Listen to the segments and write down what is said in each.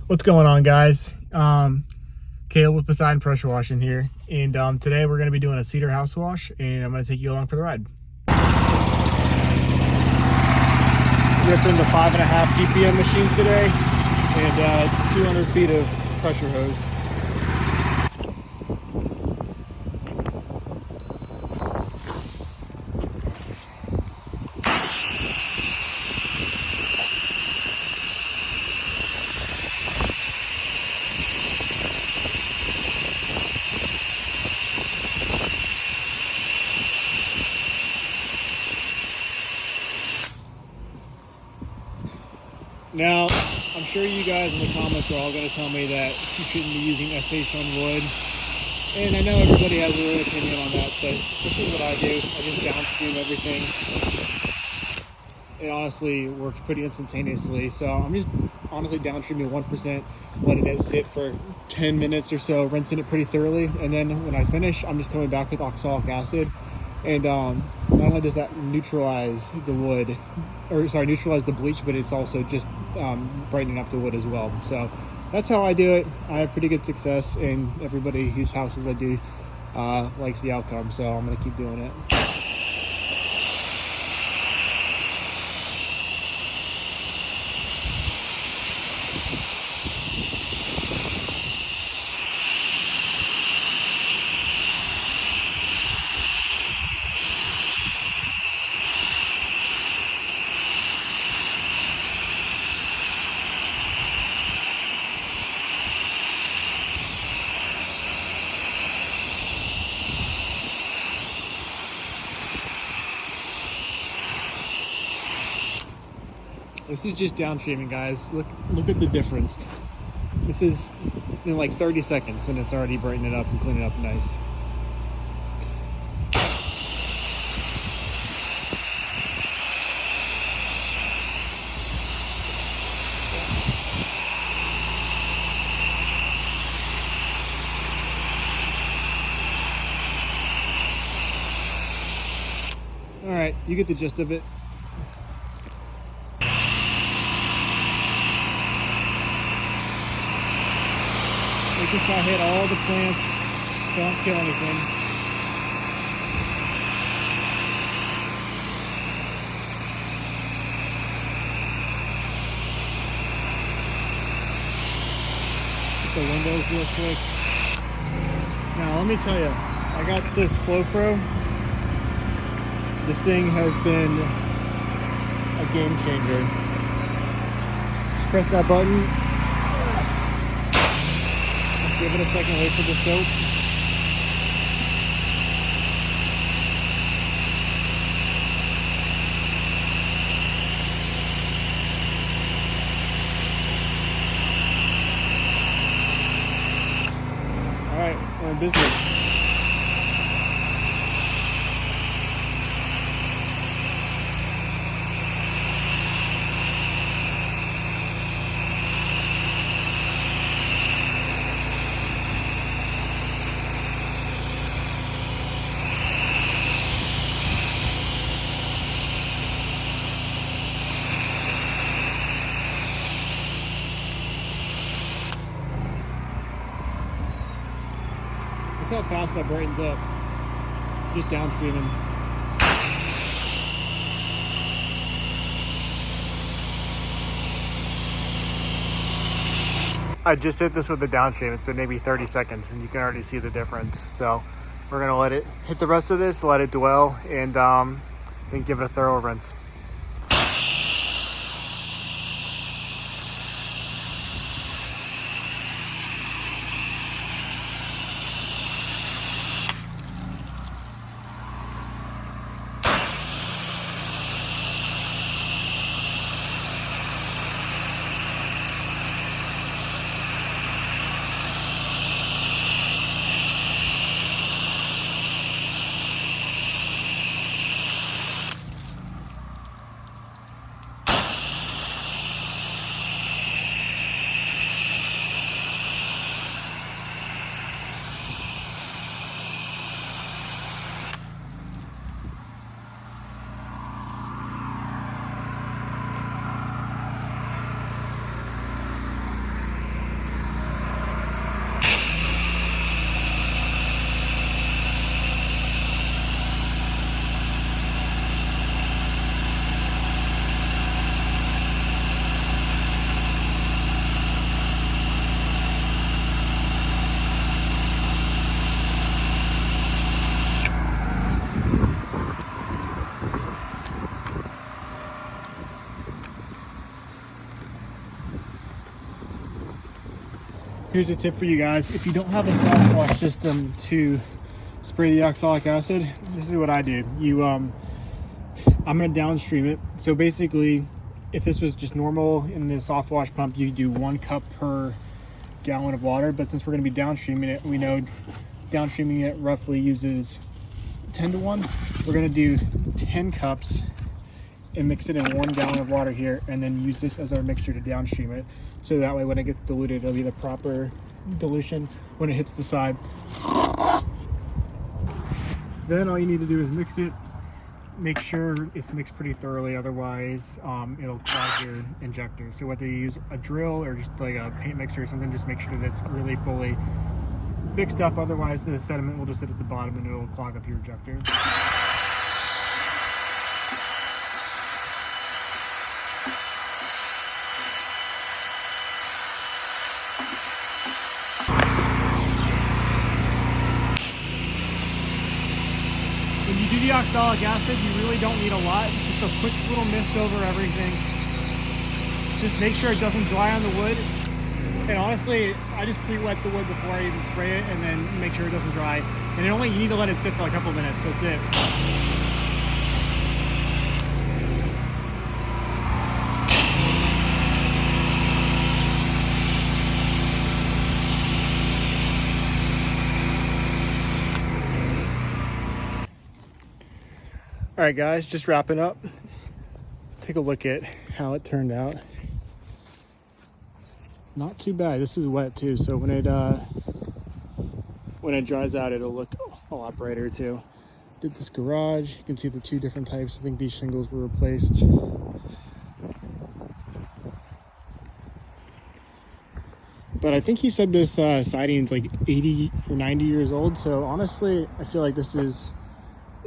What's going on, guys? Caleb with Poseidon Pressure Washing here, and today we're going to be doing a Cedar house wash, and I'm going to take you along for the ride. Ripping the 5.5 PPM machines today, and 200 feet of pressure hose. Now, I'm sure you guys in the comments are all going to tell me that you shouldn't be using SH on wood. And I know everybody has their own opinion on that, but this is what I do. I just downstream everything. It honestly works pretty instantaneously. So I'm just honestly downstreaming 1%, letting it sit for 10 minutes or so, rinsing it pretty thoroughly. And then when I finish, I'm just coming back with oxalic acid. And not only does that neutralize the wood, neutralize the bleach, but it's also just brightening up the wood as well. So that's how I do it. I have pretty good success, and everybody whose houses I do likes the outcome. So I'm gonna keep doing it. This is just downstreaming, guys. Look at the difference. This is in like 30 seconds, and it's already brightening it up and cleaning it up nice. All right, you get the gist of it. Making sure I hit all the plants, don't kill anything. Hit the windows real quick. Now let me tell you, I got this Flow Pro. This thing has been a game changer. Just press that button. Give it a second, wait for the soap. All right, we're in business. Look how fast that brightens up. Just downstreaming. I just hit this with the downstream. It's been maybe 30 seconds, and you can already see the difference. So we're gonna let it hit the rest of this, let it dwell, and then give it a thorough rinse. Here's a tip for you guys. If you don't have a soft wash system to spray the oxalic acid, this is what I do. I'm gonna downstream it. So basically, if this was just normal in the soft wash pump, you do 1 cup per gallon of water. But since we're gonna be downstreaming it, we know downstreaming it roughly uses 10 to 1. We're gonna do 10 cups and mix it in 1 gallon of water here, and then use this as our mixture to downstream it. So that way when it gets diluted, it'll be the proper dilution when it hits the side. Then all you need to do is mix it. Make sure it's mixed pretty thoroughly, otherwise it'll clog your injector. So whether you use a drill or just like a paint mixer or something, just make sure that it's really fully mixed up, otherwise the sediment will just sit at the bottom and it'll clog up your injector. When you do the oxalic acid, you really don't need a lot. Just a quick little mist over everything. Just make sure it doesn't dry on the wood. And honestly, I just pre-wet the wood before I even spray it, and then make sure it doesn't dry. And you need to let it sit for a couple minutes. That's it. All right, guys, just wrapping up. Take a look at how it turned out. Not too bad. This is wet too, so when it dries out, it'll look a lot brighter too. Did this garage. You can see the 2 different types. I think these shingles were replaced. But I think he said this siding is like 80 or 90 years old. So honestly, I feel like this is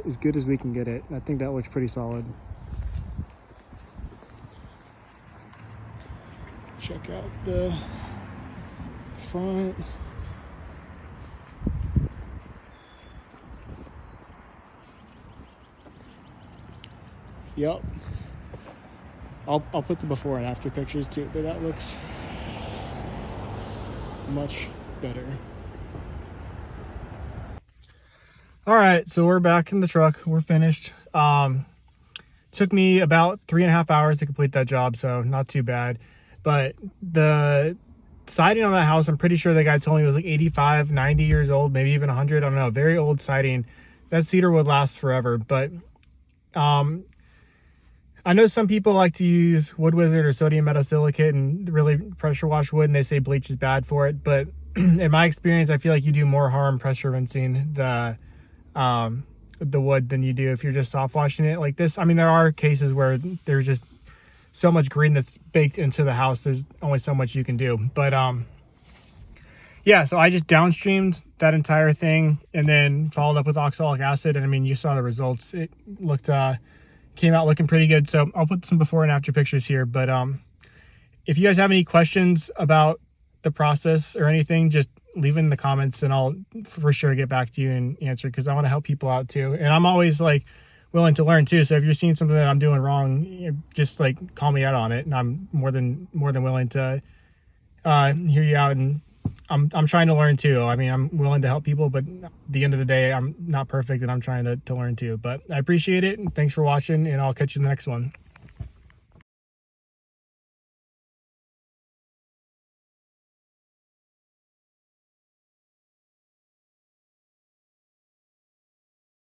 as good as we can get it. I think that looks pretty solid. Check out the front. Yep. I'll put the before and after pictures too, but that looks much better. All right, so we're back in the truck. We're finished. Took me about 3.5 hours to complete that job, so not too bad. But the siding on that house, I'm pretty sure the guy told me it was like 85, 90 years old, maybe even 100. I don't know. Very old siding. That cedar would last forever. But I know some people like to use Wood Wizard or sodium metasilicate and really pressure wash wood, and they say bleach is bad for it. But in my experience, I feel like you do more harm pressure rinsing the wood than you do if you're just soft washing it like this. I mean, there are cases where there's just so much green that's baked into the house, there's only so much you can do. But yeah, so I just downstreamed that entire thing and then followed up with oxalic acid, and I mean, you saw the results. It looked came out looking pretty good. So I'll put some before and after pictures here. But if you guys have any questions about the process or anything, just leave in the comments and I'll for sure get back to you and answer, because I want to help people out too. And I'm always like willing to learn too. So if you're seeing something that I'm doing wrong, just like call me out on it, and I'm more than willing to hear you out. And I'm trying to learn too. I mean, I'm willing to help people, but at the end of the day, I'm not perfect and I'm trying to learn too. But I appreciate it, and thanks for watching, and I'll catch you in the next one.